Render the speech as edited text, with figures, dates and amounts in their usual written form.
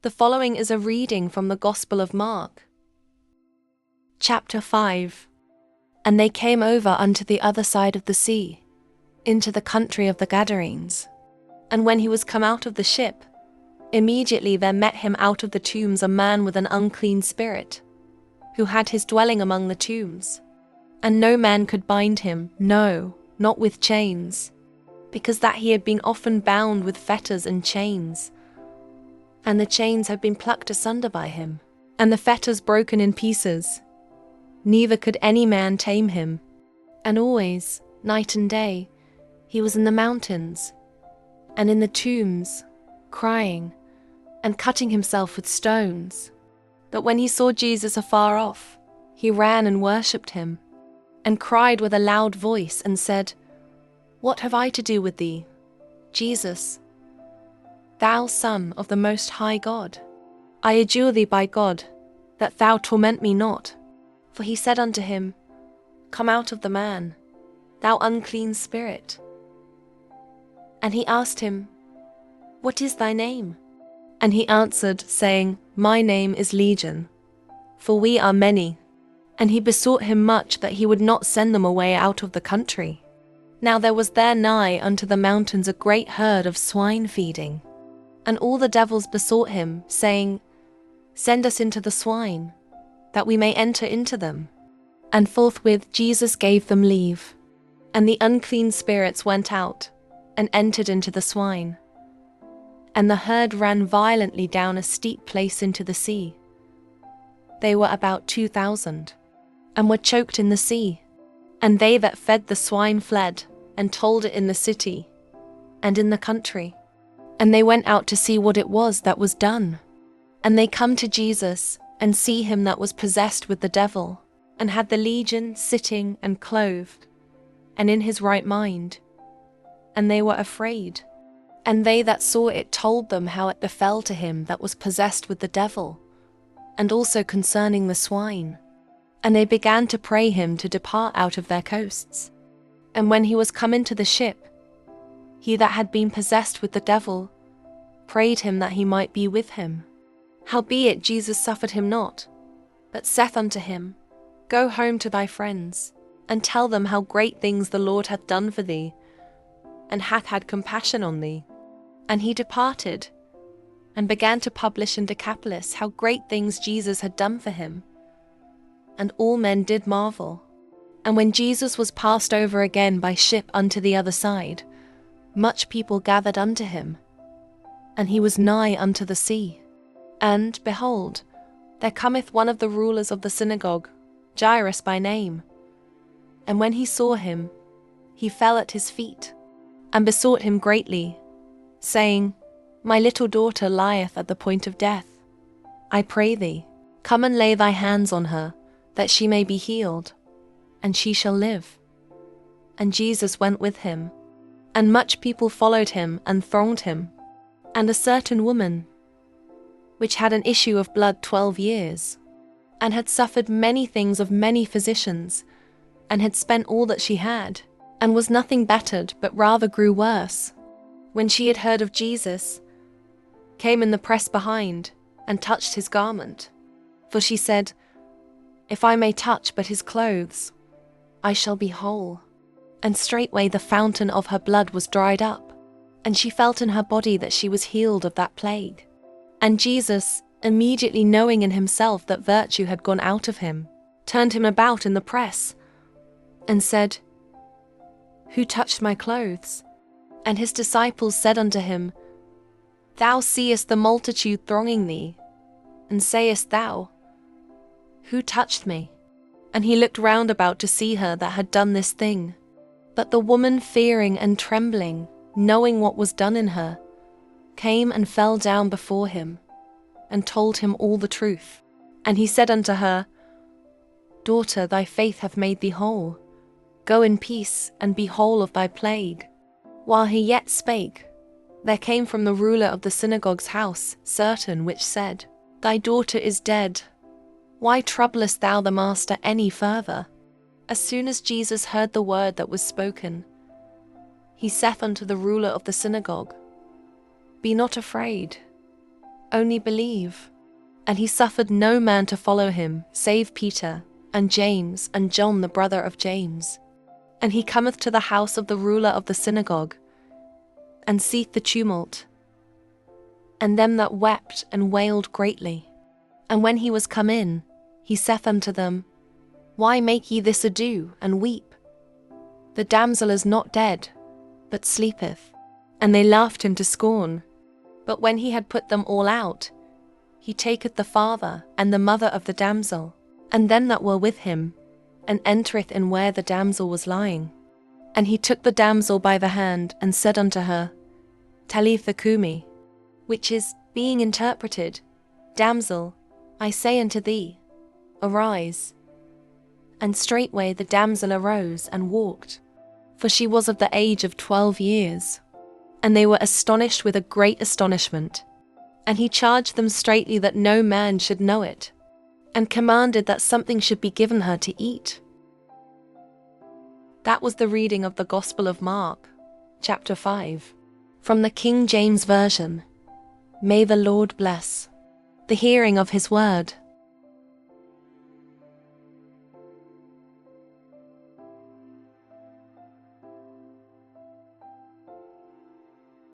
The following is a reading from the Gospel of Mark. Chapter 5. And they came over unto the other side of the sea, into the country of the Gadarenes. And when he was come out of the ship, immediately there met him out of the tombs a man with an unclean spirit, who had his dwelling among the tombs. And no man could bind him, no, not with chains, because that he had been often bound with fetters and chains. And the chains had been plucked asunder by him, and the fetters broken in pieces. Neither could any man tame him. And always, night and day, he was in the mountains, and in the tombs, crying, and cutting himself with stones. But when he saw Jesus afar off, he ran and worshipped him, and cried with a loud voice, and said, What have I to do with thee, Jesus, thou Son of the Most High God? I adjure thee by God, that thou torment me not. For he said unto him, Come out of the man, thou unclean spirit. And he asked him, What is thy name? And he answered, saying, My name is Legion, for we are many. And he besought him much that he would not send them away out of the country. Now there was there nigh unto the mountains a great herd of swine feeding. And all the devils besought him, saying, Send us into the swine, that we may enter into them. And forthwith Jesus gave them leave. And the unclean spirits went out, and entered into the swine. And the herd ran violently down a steep place into the sea. They were about 2,000, and were choked in the sea. And they that fed the swine fled, and told it in the city, and in the country. And they went out to see what it was that was done. And they come to Jesus, and see him that was possessed with the devil, and had the legion sitting and clothed, and in his right mind. And they were afraid. And they that saw it told them how it befell to him that was possessed with the devil, and also concerning the swine. And they began to pray him to depart out of their coasts. And when he was come into the ship, he that had been possessed with the devil prayed him that he might be with him. Howbeit Jesus suffered him not, but saith unto him, Go home to thy friends, and tell them how great things the Lord hath done for thee, and hath had compassion on thee. And he departed, and began to publish in Decapolis how great things Jesus had done for him. And all men did marvel. And when Jesus was passed over again by ship unto the other side, much people gathered unto him, and he was nigh unto the sea. And, behold, there cometh one of the rulers of the synagogue, Jairus by name. And when he saw him, he fell at his feet, and besought him greatly, saying, My little daughter lieth at the point of death. I pray thee, come and lay thy hands on her, that she may be healed, and she shall live. And Jesus went with him, and much people followed him and thronged him. And a certain woman, which had an issue of blood 12 years, and had suffered many things of many physicians, and had spent all that she had, and was nothing bettered, but rather grew worse, when she had heard of Jesus, came in the press behind, and touched his garment. For she said, If I may touch but his clothes, I shall be whole. And straightway the fountain of her blood was dried up, and she felt in her body that she was healed of that plague. And Jesus, immediately knowing in himself that virtue had gone out of him, turned him about in the press, and said, Who touched my clothes? And his disciples said unto him, Thou seest the multitude thronging thee, and sayest thou, Who touched me? And he looked round about to see her that had done this thing. But the woman, fearing and trembling, knowing what was done in her, came and fell down before him, and told him all the truth. And he said unto her, Daughter, thy faith hath made thee whole. Go in peace, and be whole of thy plague. While he yet spake, there came from the ruler of the synagogue's house certain which said, Thy daughter is dead. Why troublest thou the master any further? As soon as Jesus heard the word that was spoken, he saith unto the ruler of the synagogue, Be not afraid, only believe." And he suffered no man to follow him, save Peter, and James, and John the brother of James. And he cometh to the house of the ruler of the synagogue, and seeth the tumult, and them that wept and wailed greatly. And when he was come in, he saith unto them, "Why make ye this ado, and weep? The damsel is not dead, but sleepeth." And they laughed him to scorn. But when he had put them all out, he taketh the father and the mother of the damsel, and them that were with him, and entereth in where the damsel was lying. And he took the damsel by the hand, and said unto her, Talitha cumi, which is, being interpreted, Damsel, I say unto thee, arise. And straightway the damsel arose and walked, for she was of the age of 12 years. And they were astonished with a great astonishment. And he charged them straitly that no man should know it, and commanded that something should be given her to eat. That was the reading of the Gospel of Mark, chapter 5, from the King James Version. May the Lord bless the hearing of his word.